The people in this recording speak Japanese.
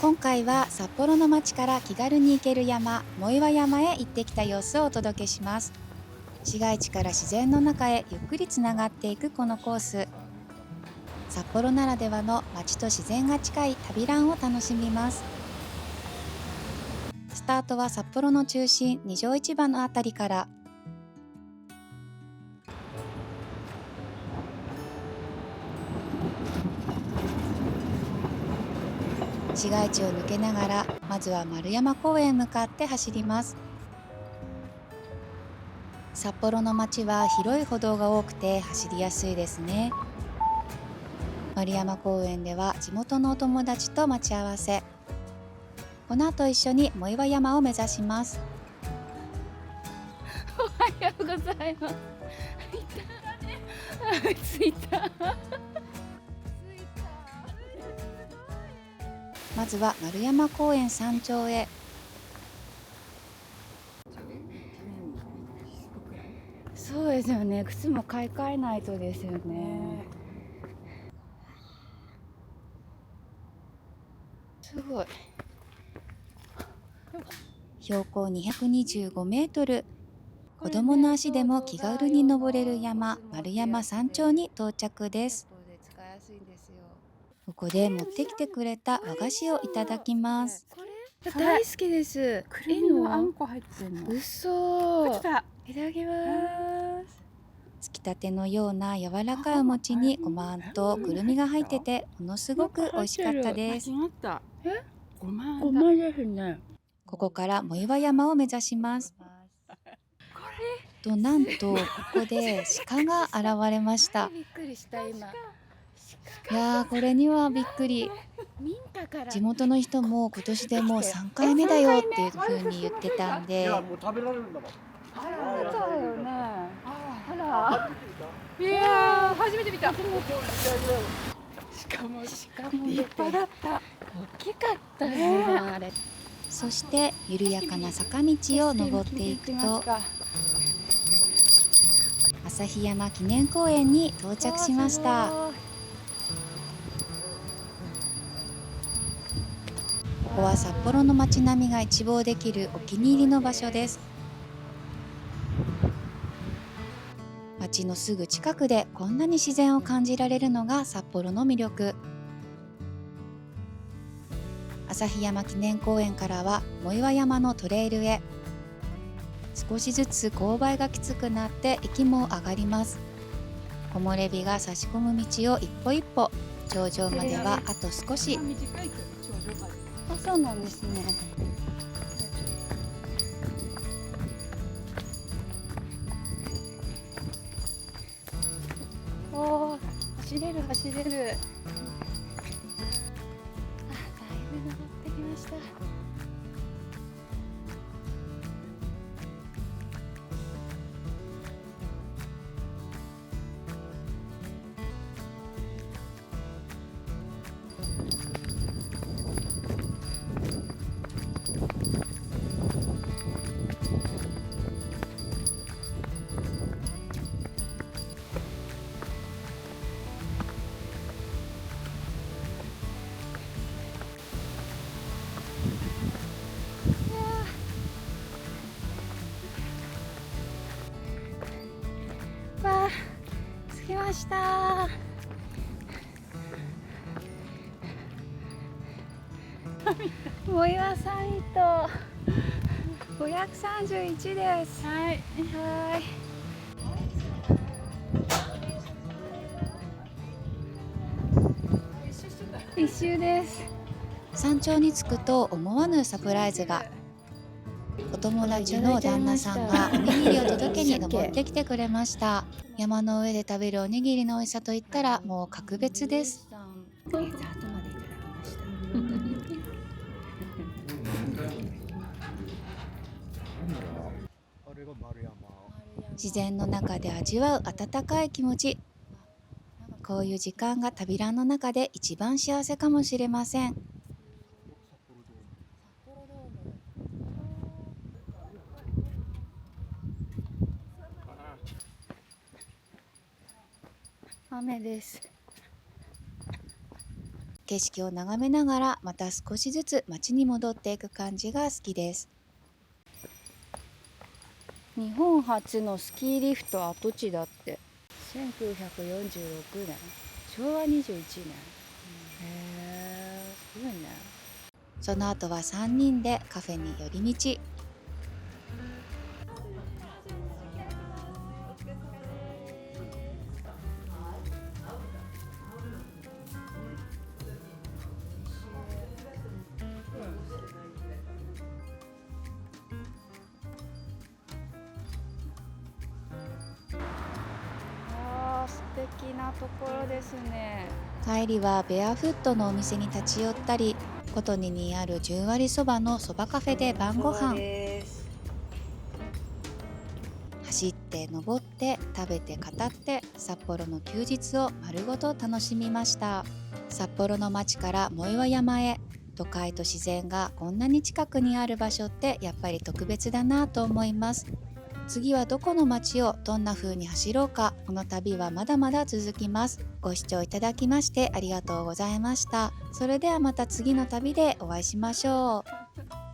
今回は札幌の町から気軽に行ける山、藻岩山へ行ってきた様子をお届けします。市街地から自然の中へゆっくりつながっていくこのコース。札幌ならではの町と自然が近い旅ランを楽しみます。スタートは札幌の中心、二条市場のあたりから。市街地を抜けながら、まずは丸山公園へ向かって走ります。札幌の街は広い歩道が多くて走りやすいですね。丸山公園では地元のお友達と待ち合わせ。この後一緒に藻岩山を目指します。おはようございます。着いた。まずは丸山公園山頂へ。そうですよね。靴も買い替えないとですよね。すごい。標高225メートル。子供の足でも気軽に登れる山、丸山山頂に到着です。ここで持ってきてくれた和菓子をいただきます。大好きです。くるみのあんこ入ってんの。嘘。こっちだ。いただきます。つきたてのような柔らかいお餅にごまあんとくるみが入ってて、ものすごく美味しかったです。間違った。ごまあんだ。ごまですね。ここから藻岩山を目指します。となんとここで鹿が現れました。びっくりした今。いやー、これにはびっくり。民家から。地元の人も今年でもう3回目だよっていう風に言ってたんで。いや、もう食べられるんだもん。そうよね。あら。いやー、初めて見た。しかも立派だった。大きかったね、あれ。そして緩やかな坂道を登っていくと、旭山記念公園に到着しました。ここは札幌の街並みが一望できるお気に入りの場所です。街のすぐ近くでこんなに自然を感じられるのが札幌の魅力。旭山記念公園からは藻岩山のトレイルへ。少しずつ勾配がきつくなって息も上がります。木漏れ日が差し込む道を一歩一歩、頂上まではあと少し。あ、そうなんですね。おー、走れる走れる。あ、だいぶ登ってきました。わあ、着きました。藻岩サミット531です。はい。一周です。山頂に着くと思わぬサプライズが。お友達の旦那さんがおにぎりを届けに登ってきてくれました。山の上で食べるおにぎりの美味しさといったらもう格別です。とりあえず後までいただきました。あれが丸山。自然の中で味わう温かい気持ち。こういう時間が旅ランの中で一番幸せかもしれません。雨です。景色を眺めながらまた少しずつ街に戻っていく感じが好きです。日本初のスキーリフト跡地だって。1946年、昭和21年。すごいね。その後は3人でカフェに寄り道。素敵なところですね。帰りはベアフットのお店に立ち寄ったり、琴似にある10割そばのそばカフェで晩ご飯。走って登って食べて語って札幌の休日を丸ごと楽しみました。札幌の街から藻岩山へ、都会と自然がこんなに近くにある場所ってやっぱり特別だなと思います。次はどこの街をどんな風に走ろうか。この旅はまだまだ続きます。ご視聴いただきましてありがとうございました。それではまた次の旅でお会いしましょう。